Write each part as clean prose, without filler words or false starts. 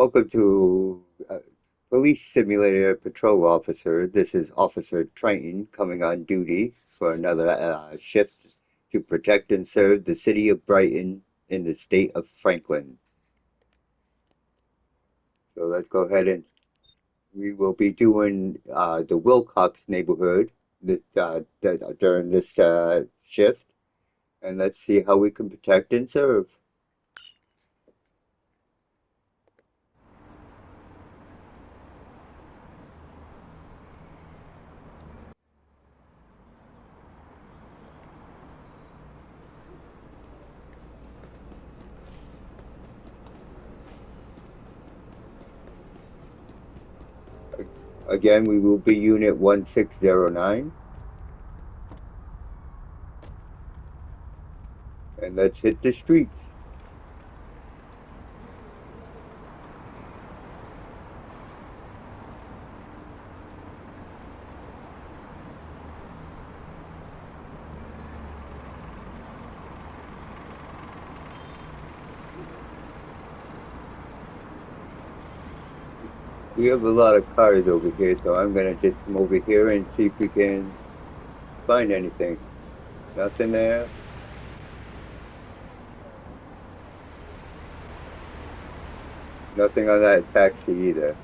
Welcome to Police Simulator Patrol Officer. This is Officer Triton coming on duty for another shift to protect and serve the city of Brighton in the state of Franklin. So let's go ahead and we will be doing the Wilcox neighborhood during this shift. And let's see how we can protect and serve. Again, we will be Unit 1609. And let's hit the streets. We have a lot of cars over here, so I'm gonna just come over here and see if we can find anything. Nothing there. Nothing on that taxi either.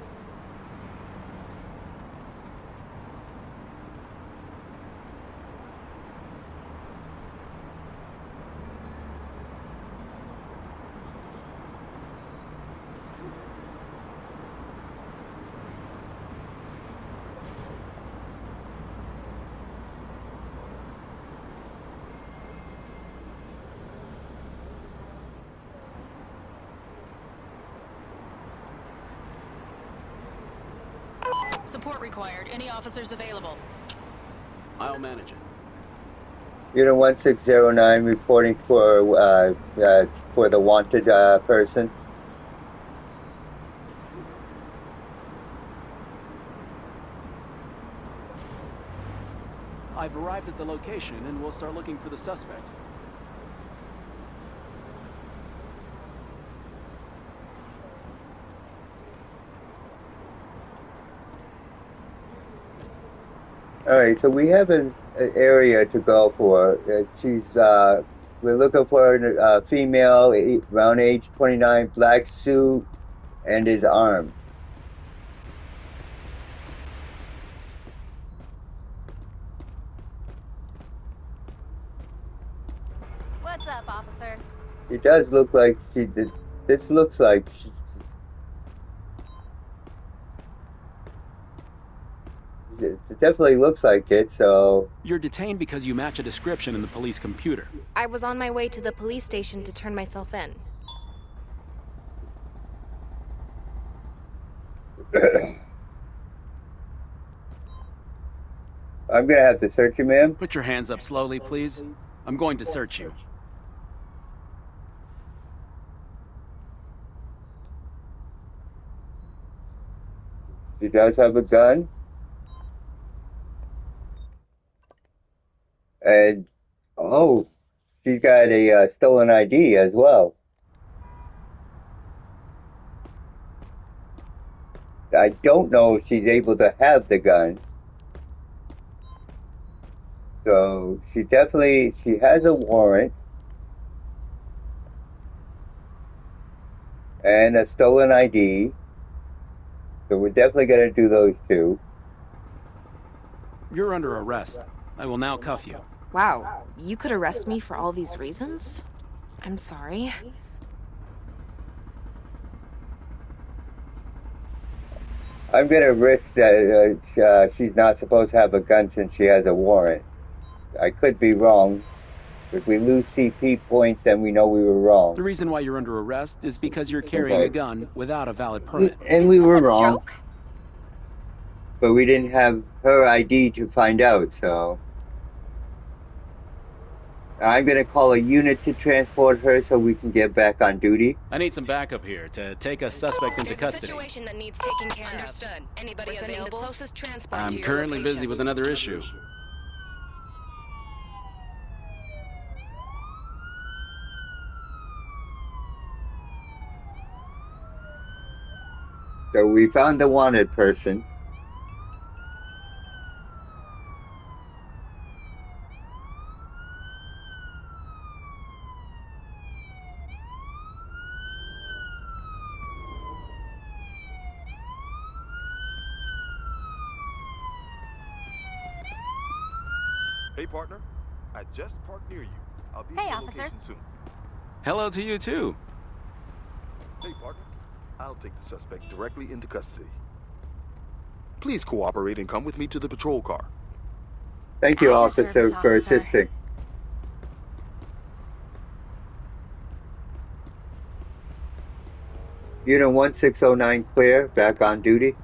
Support required. Any officers available? I'll manage it. Unit 1609 reporting for the wanted person. I've arrived at the location and we'll start looking for the suspect. All right, so we have an area to go for. We're looking for a female, around age 29, black suit, and is armed. What's up, officer? It does look like she did. This looks like she. It definitely looks like it, so. You're detained because you match a description in the police computer. I was on my way to the police station to turn myself in. I'm gonna have to search you, ma'am. Put your hands up slowly, please. I'm going to search you. She does have a gun. And, oh, she's got a stolen ID as well. I don't know if she's able to have the gun. So she has a warrant. And a stolen ID. So we're definitely going to do those two. You're under arrest. I will now cuff you. Wow, you could arrest me for all these reasons? I'm sorry. I'm going to risk that she's not supposed to have a gun since she has a warrant. I could be wrong. If we lose CP points, then we know we were wrong. The reason why you're under arrest is because you're carrying a gun without a valid permit. And we were wrong. Joke? But we didn't have her ID to find out, so. I'm going to call a unit to transport her so we can get back on duty. I need some backup here to take a suspect into There's a custody. situation that needs taking care of. Understood. Anybody available? The closest transport to I'm your currently location. busy with another issue. So we found the wanted person. Hey, partner. I just parked near you. I'll be Hey, at your officer. location soon. Hello to you too. Hey, partner. I'll take the suspect directly into custody. Please cooperate and come with me to the patrol car. Thank you, At your officer, service, for officer. assisting. Unit 1609 clear, back on duty.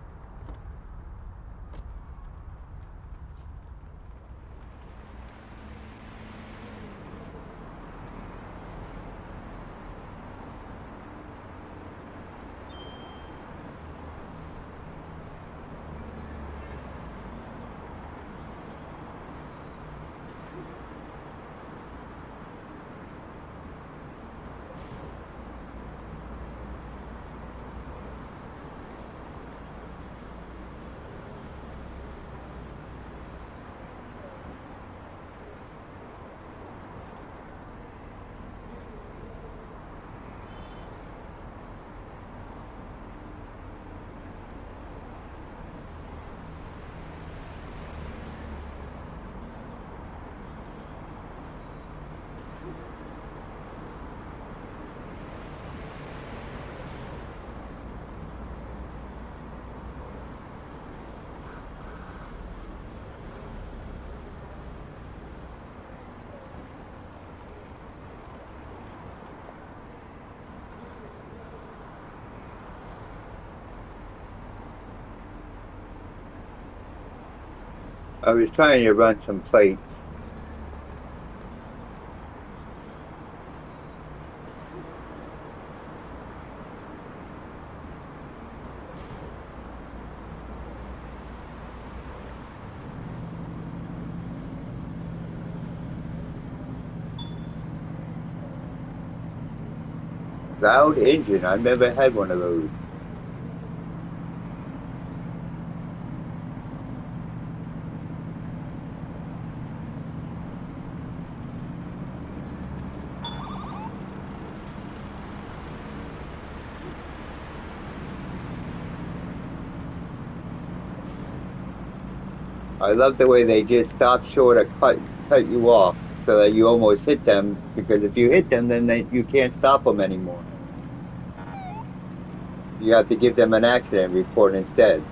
I was trying to run some plates. Loud engine. I've never had one of those. I love the way they just stop short of cut you off so that you almost hit them, because if you hit them, then you can't stop them anymore. You have to give them an accident report instead.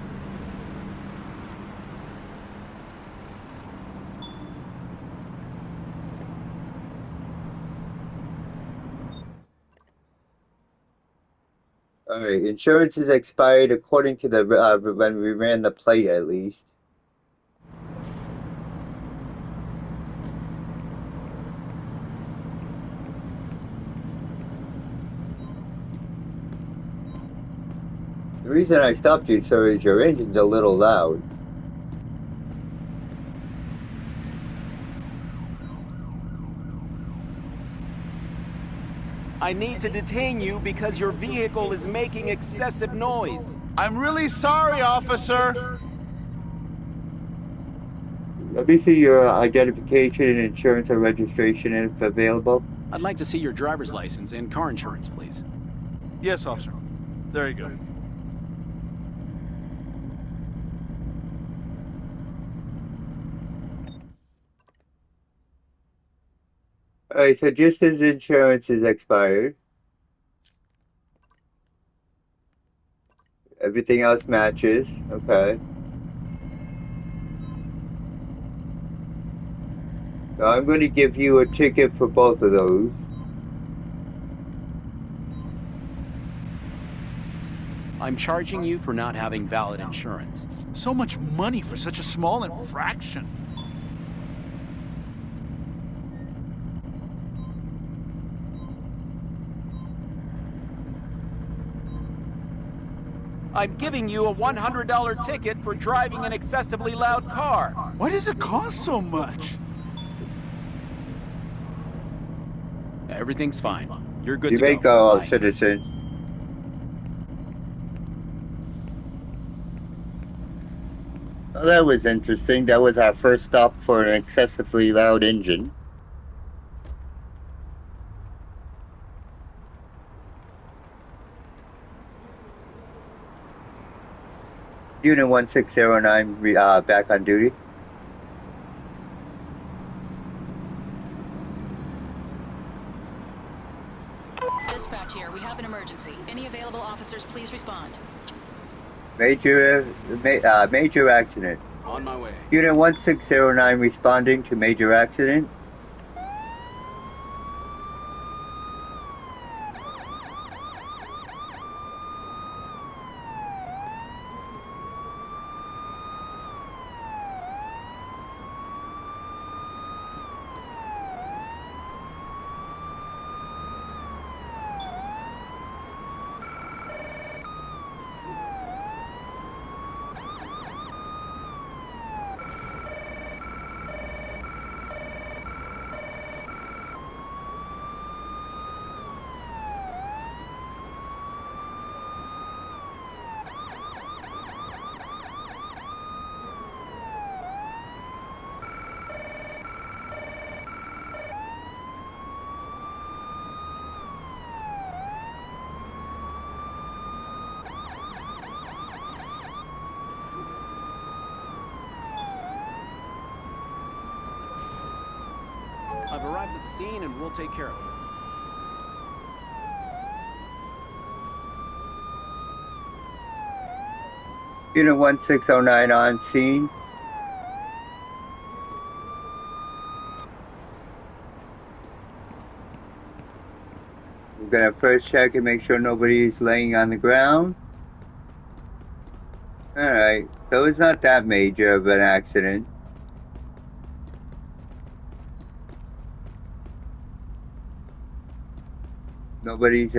All right, insurance is expired according to the when we ran the plate, at least. The reason I stopped you, sir, is your engine's a little loud. I need to detain you because your vehicle is making excessive noise. I'm really sorry, officer. Let me see your identification and insurance and registration if available. I'd like to see your driver's license and car insurance, please. Yes, officer. There you go. All right, so just his insurance is expired. Everything else matches. Okay. So I'm going to give you a ticket for both of those. I'm charging you for not having valid insurance. So much money for such a small infraction. I'm giving you a $100 ticket for driving an excessively loud car. Why does it cost so much? Everything's fine. You're good You to may go. go, Bye. citizen. Well, that was interesting. That was our first stop for an excessively loud engine. Unit 1609 back on duty. Dispatch here. We have an emergency. Any available officers, please respond. Major accident. On my way. Unit 1609 responding to major accident. I've arrived at the scene and we'll take care of it. Unit 1609 on scene. We're gonna first check and make sure nobody's laying on the ground. Alright, so it's not that major of an accident. Nobody's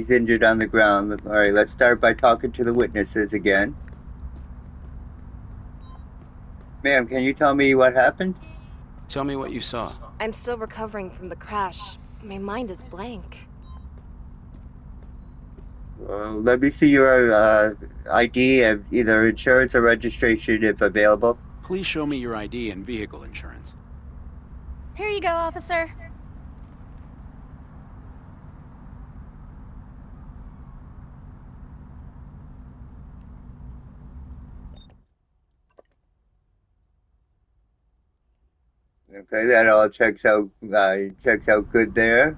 injured on the ground. Alright, let's start by talking to the witnesses again. Ma'am, can you tell me what happened? Tell me what you saw. I'm still recovering from the crash. My mind is blank. Let me see your ID of either insurance or registration if available. Please show me your ID and vehicle insurance. Here you go, officer. Okay, that all checks out good there.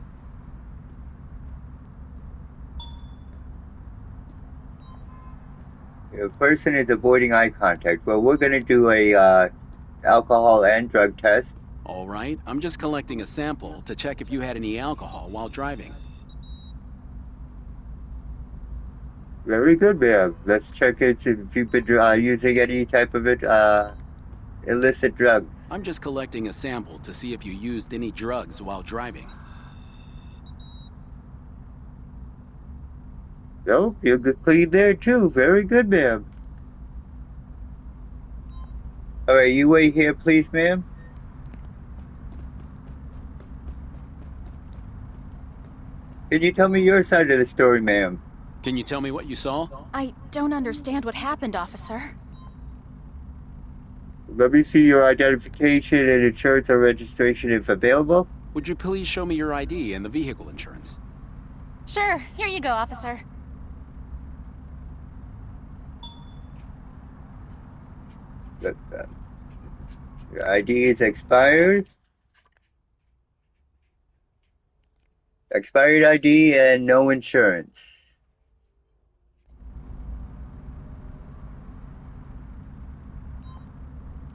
The person is avoiding eye contact. Well, we're going to do a alcohol and drug test. All right, I'm just collecting a sample to check if you had any alcohol while driving. Very good, ma'am. Let's check it if you've been using any type of illicit drugs. I'm just collecting a sample to see if you used any drugs while driving. No, you're clean there too. Very good, ma'am. All right, you wait here, please, ma'am. Can you tell me your side of the story, ma'am? Can you tell me what you saw? I don't understand what happened, officer. Let me see your identification and insurance or registration if available. Would you please show me your ID and the vehicle insurance? Sure, here you go, officer. Your ID is expired. Expired ID and no insurance.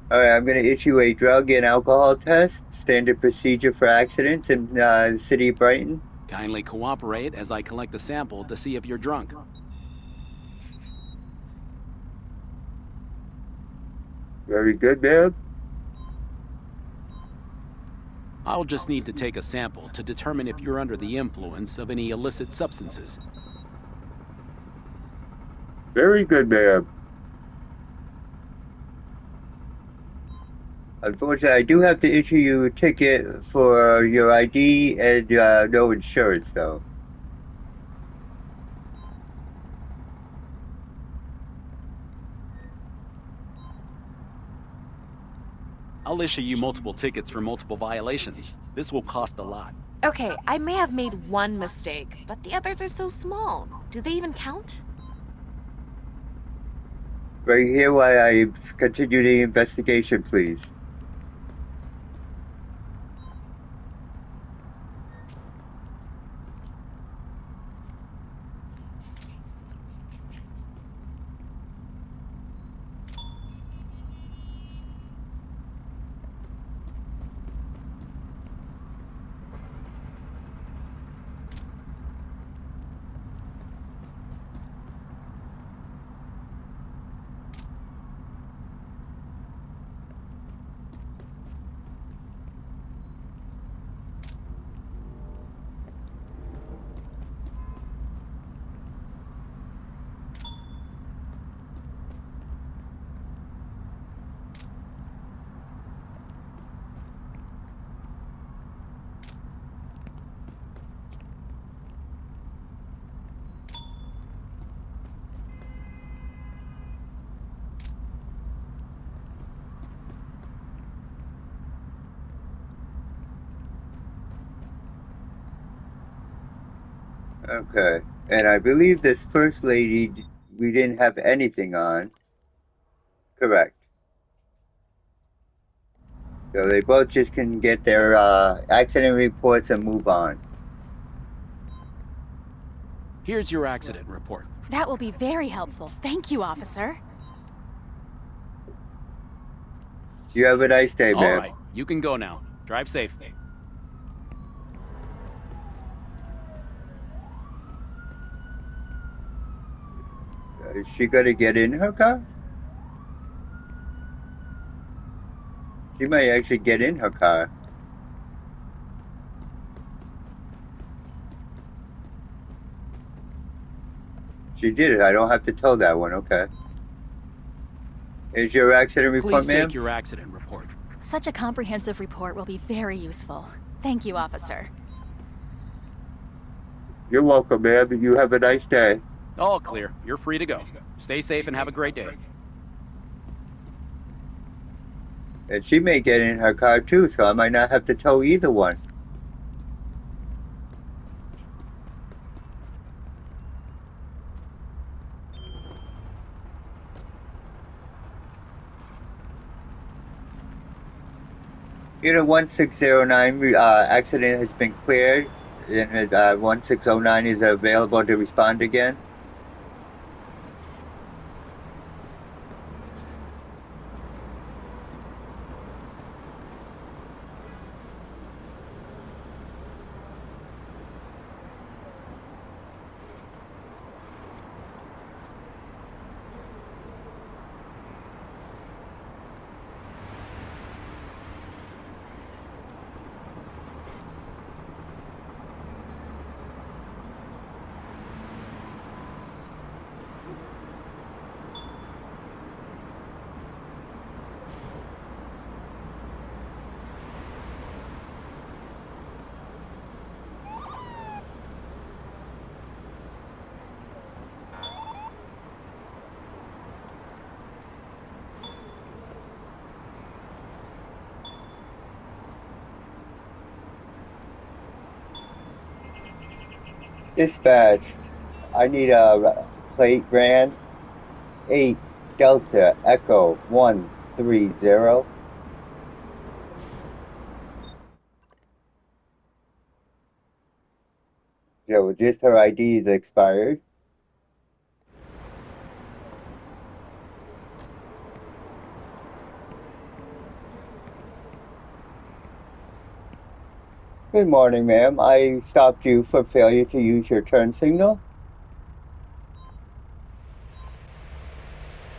Alright, I'm going to issue a drug and alcohol test, standard procedure for accidents in the city of Brighton. Kindly cooperate as I collect a sample to see if you're drunk. Very good, ma'am. I'll just need to take a sample to determine if you're under the influence of any illicit substances. Very good, ma'am. Unfortunately, I do have to issue you a ticket for your ID and no insurance, though. I'll issue you multiple tickets for multiple violations. This will cost a lot. Okay, I may have made one mistake, but the others are so small. Do they even count? Right here while I continue the investigation, please. Okay, and I believe this first lady, we didn't have anything on. Correct. So they both just can get their accident reports and move on. Here's your accident report. That will be very helpful. Thank you, officer. You have a nice day, All ma'am. right, you can go now. Drive safe. Is she gonna get in her car? She might actually get in her car. She did it. I don't have to tow that one. Okay. Is your accident report, Please ma'am? take your accident report. Such a comprehensive report will be very useful. Thank you, officer. You're welcome, ma'am. You have a nice day. All clear. You're free to go. Stay safe and have a great day. And she may get in her car too, so I might not have to tow either one. Unit 1609 accident has been cleared. Unit 1609 is available to respond again. Dispatch, I need a plate ran 8 Delta Echo 130. So just her ID is expired. Good morning, ma'am. I stopped you for failure to use your turn signal.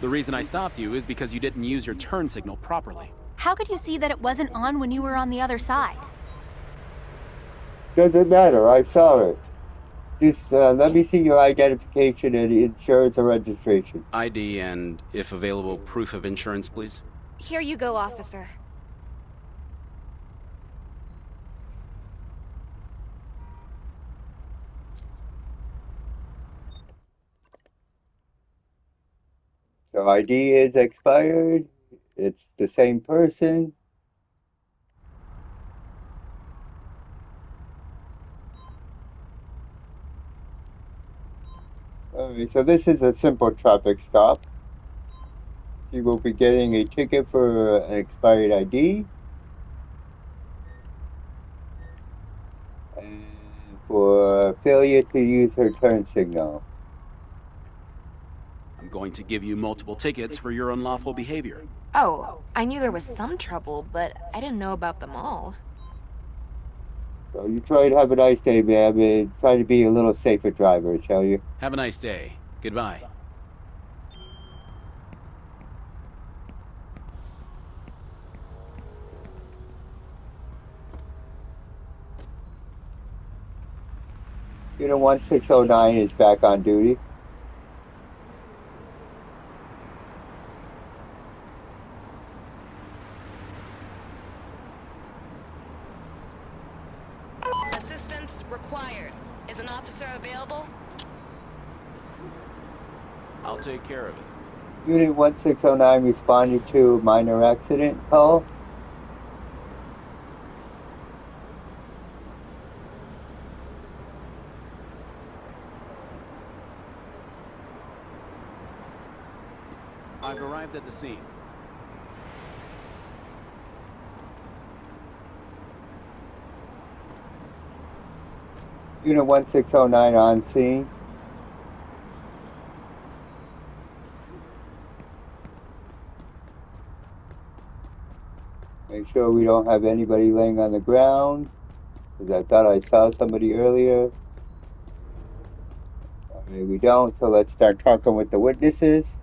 The reason I stopped you is because you didn't use your turn signal properly. How could you see that it wasn't on when you were on the other side? Doesn't matter. I saw it. Just let me see your identification and insurance or registration. ID and, if available, proof of insurance, please. Here you go, officer. So ID is expired. It's the same person. Alright, so this is a simple traffic stop. You will be getting a ticket for an expired ID. And for failure to use her turn signal. I'm going to give you multiple tickets for your unlawful behavior. Oh, I knew there was some trouble, but I didn't know about them all. So you try to have a nice day, ma'am, and try to be a little safer driver, shall you? Have a nice day. Goodbye. Unit 1609 is back on duty. Assistance required. Is an officer available? I'll take care of it. Unit 1609 responded to a minor accident call. I've arrived at the scene. Unit 1609 on scene. Make sure we don't have anybody laying on the ground, because I thought I saw somebody earlier. Okay, we don't, so let's start talking with the witnesses.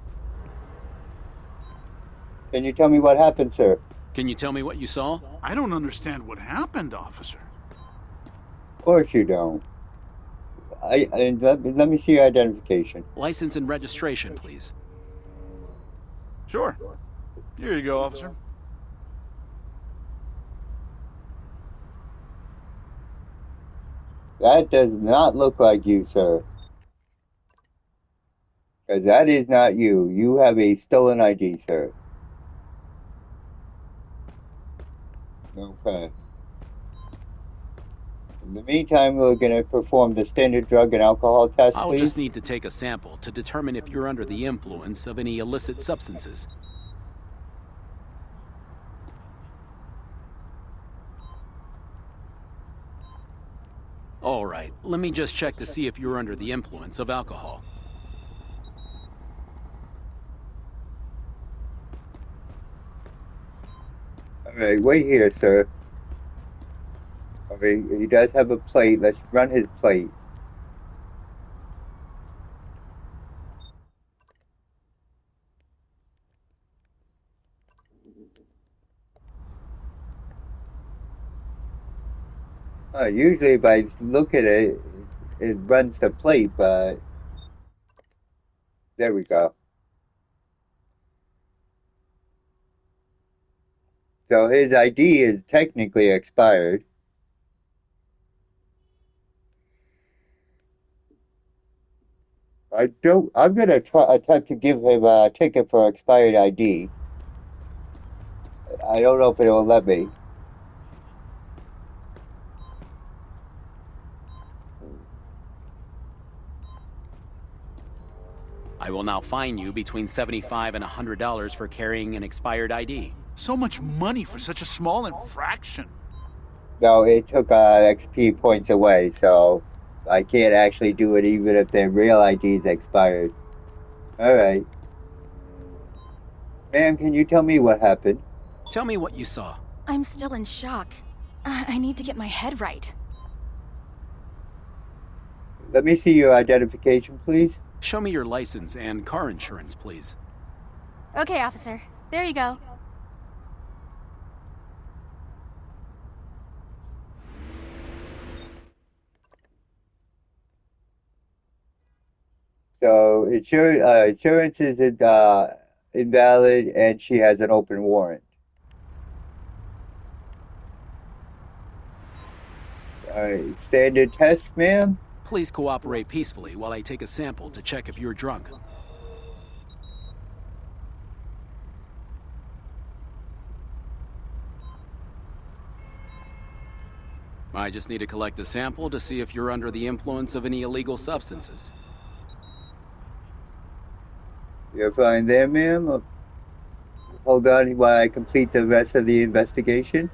Can you tell me what happened, sir? Can you tell me what you saw? I don't understand what happened, officer. Of course you don't. Let me see your identification. License and registration, please. Sure. Here you go, officer. That does not look like you, sir. Because that is not you. You have a stolen ID, sir. Okay. In the meantime, we're going to perform the standard drug and alcohol test, I'll please. just need to take a sample to determine if you're under the influence of any illicit substances. All right, let me just check to see if you're under the influence of alcohol. All right, wait here, sir. Okay, he does have a plate. Let's run his plate. Usually if I look at it, it runs the plate, but there we go. So his ID is technically expired. I'm gonna attempt to give him a ticket for expired ID. I don't know if it will let me. I will now fine you between $75 and $100 for carrying an expired ID. So much money for such a small infraction. No, it took XP points away, so I can't actually do it even if their real ID is expired. Alright. Ma'am, can you tell me what happened? Tell me what you saw. I'm still in shock. I need to get my head right. Let me see your identification, please. Show me your license and car insurance, please. Okay, officer. There you go. So insurance is invalid, and she has an open warrant. All right, standard test, ma'am. Please cooperate peacefully while I take a sample to check if you're drunk. I just need to collect a sample to see if you're under the influence of any illegal substances. You're fine there, ma'am? Hold on while I complete the rest of the investigation.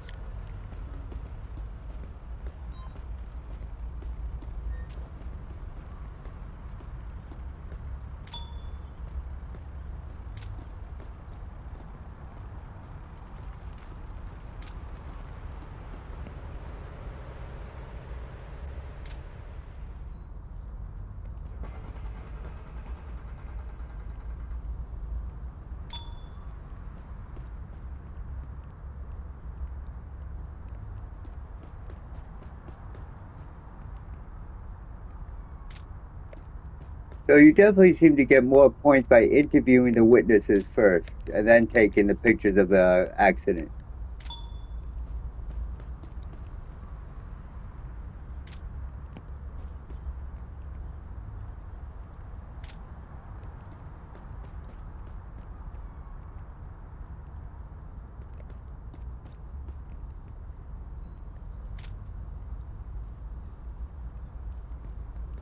So you definitely seem to get more points by interviewing the witnesses first and then taking the pictures of the accident.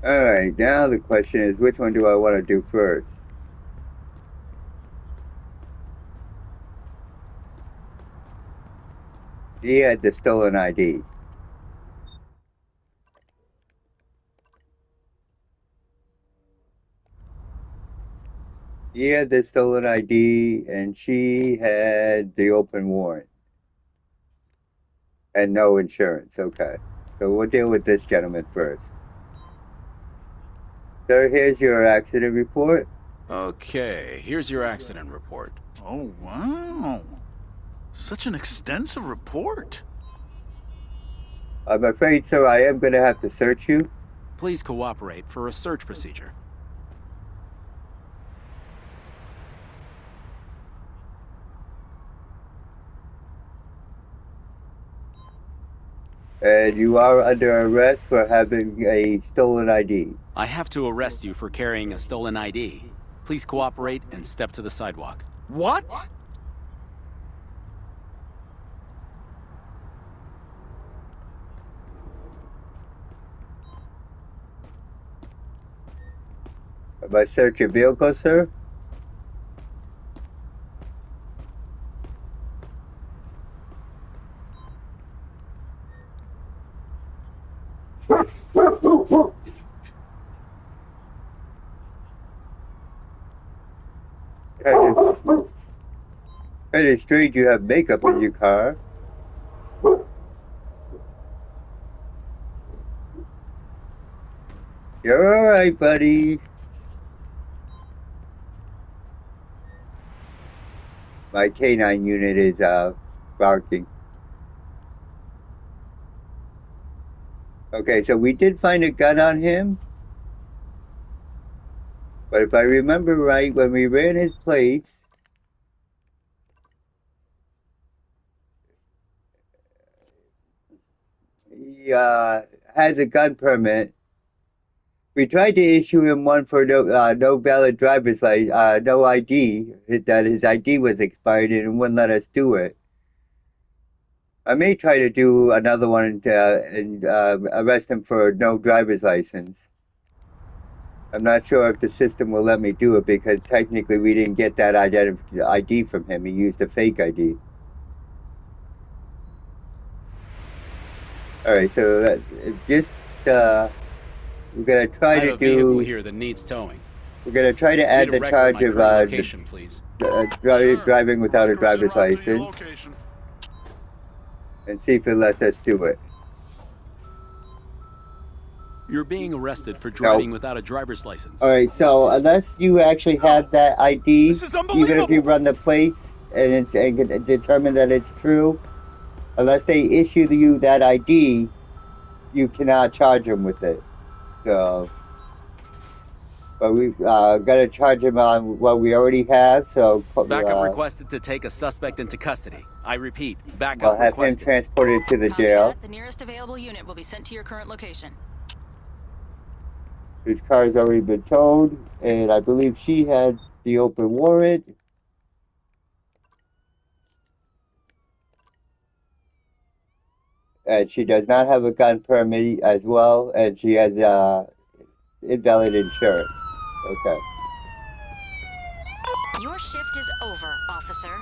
Alright, now the question is, which one do I want to do first? He had the stolen ID. He had the stolen ID, and she had the open warrant. And no insurance, okay. So we'll deal with this gentleman first. Sir, here's your accident report. Okay, here's your accident report. Oh, wow. Such an extensive report. I'm afraid, sir, I am going to have to search you. Please cooperate for a search procedure. And you are under arrest for having a stolen ID. I have to arrest you for carrying a stolen ID. Please cooperate and step to the sidewalk. What? Am I search your vehicle, sir? Kind of strange you have makeup in your car. You're alright, buddy. My canine unit is barking. Okay, so we did find a gun on him. But if I remember right, when we ran his plates, he has a gun permit. We tried to issue him one for no valid driver's license, no ID, that his ID was expired and wouldn't let us do it. I may try to do another one and arrest him for no driver's license. I'm not sure if the system will let me do it because technically we didn't get that ID from him. He used a fake ID. Alright, so we're gonna try I have to a vehicle do. here that needs towing. We're gonna try to add Need a the record charge my of current location, please. driving without a driver's license and see if it lets us do it. You're being arrested for driving without a driver's license. Alright, so unless you actually have that ID, This is even if unbelievable. you run the plates and can determine that it's true, unless they issue you that ID, you cannot charge them with it. So, but we gotta charge him on what we already have. So Backup requested to take a suspect into custody. I repeat, I'll backup have him requested. transported to the Copy jail. that. The nearest available unit will be sent to your current location. His car's already been towed, and I believe she had the open warrant. And she does not have a gun permit as well, and she has invalid insurance. Okay. shift is over, officer.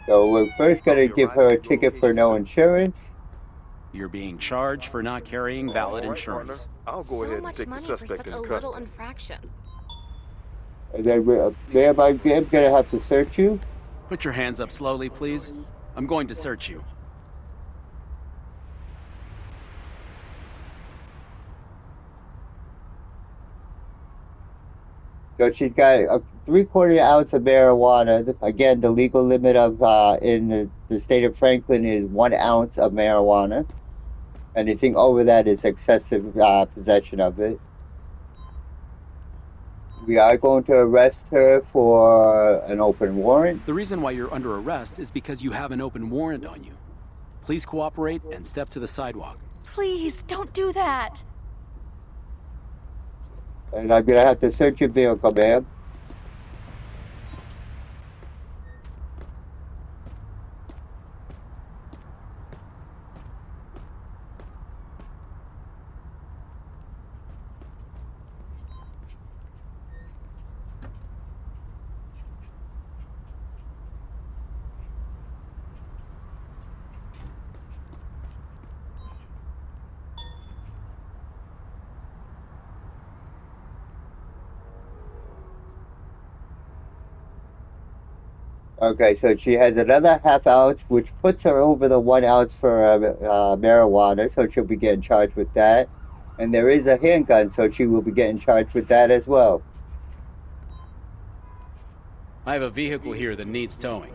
So we're first going to Copy, give her a arriving at your ticket for location, no sir. insurance. You're being charged for not carrying valid All right, partner. insurance. I'll go So ahead and much take the money for suspect such a into little custody. infraction. And then, ma'am, I'm going to have to search you. Put your hands up slowly, please. I'm going to search you. So she's got a 3/4 ounce of marijuana. Again, the legal limit of in the state of Franklin is 1 ounce of marijuana. Anything over that is excessive possession of it. We are going to arrest her for an open warrant. The reason why you're under arrest is because you have an open warrant on you. Please cooperate and step to the sidewalk. Please, don't do that. And I'm going to have to search your vehicle, ma'am. Okay, so she has another 1/2 ounce, which puts her over the 1 ounce for marijuana, so she'll be getting charged with that. And there is a handgun, so she will be getting charged with that as well. I have a vehicle here that needs towing.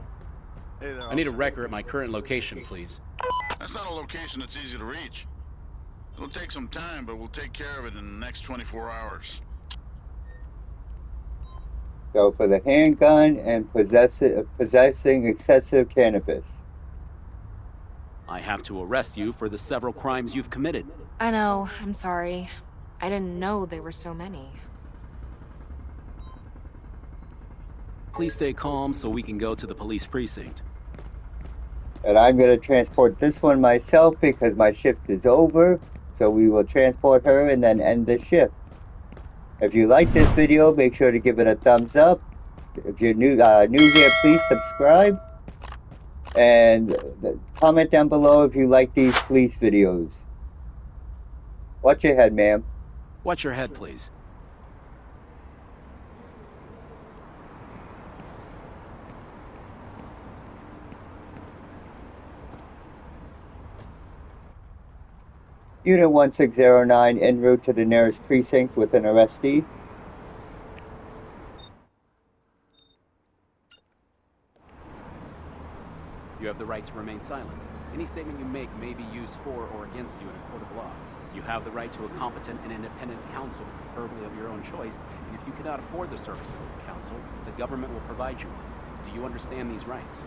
Hey there, I need a wrecker at my current location, please. That's not a location that's easy to reach. It'll take some time, but we'll take care of it in the next 24 hours. So for the handgun and possessing excessive cannabis. I have to arrest you for the several crimes you've committed. I know, I'm sorry. I didn't know there were so many. Please stay calm so we can go to the police precinct. And I'm going to transport this one myself because my shift is over. So we will transport her and then end the shift. If you like this video, make sure to give it a thumbs up. If you're new here, please subscribe. And comment down below if you like these police videos. Watch your head, ma'am. Watch your head, please. Unit 1609 en route to the nearest precinct with an arrestee. You have the right to remain silent. Any statement you make may be used for or against you in a court of law. You have the right to a competent and independent counsel, preferably of your own choice, and if you cannot afford the services of counsel, the government will provide you one. Do you understand these rights?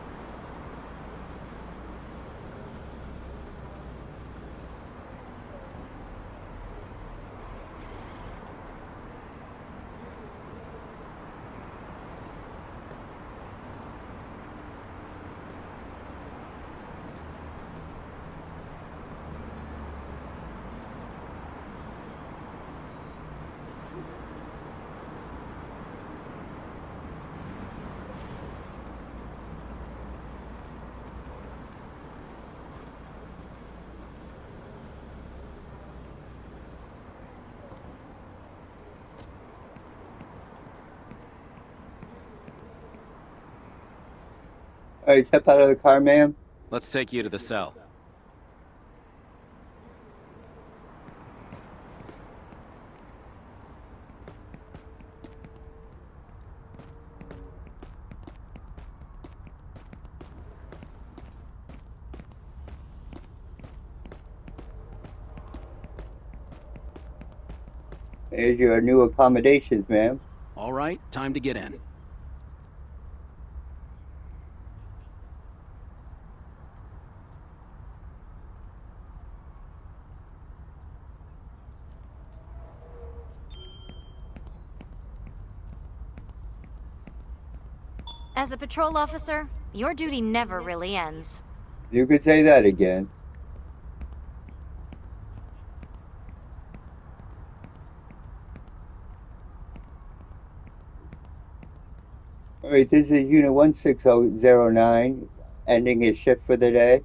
Alright, step out of the car, ma'am. Let's take you to the cell. Here's your new accommodations, ma'am. All right, time to get in. As a patrol officer, your duty never really ends. You could say that again. All right, this is Unit 16009, ending his shift for the day.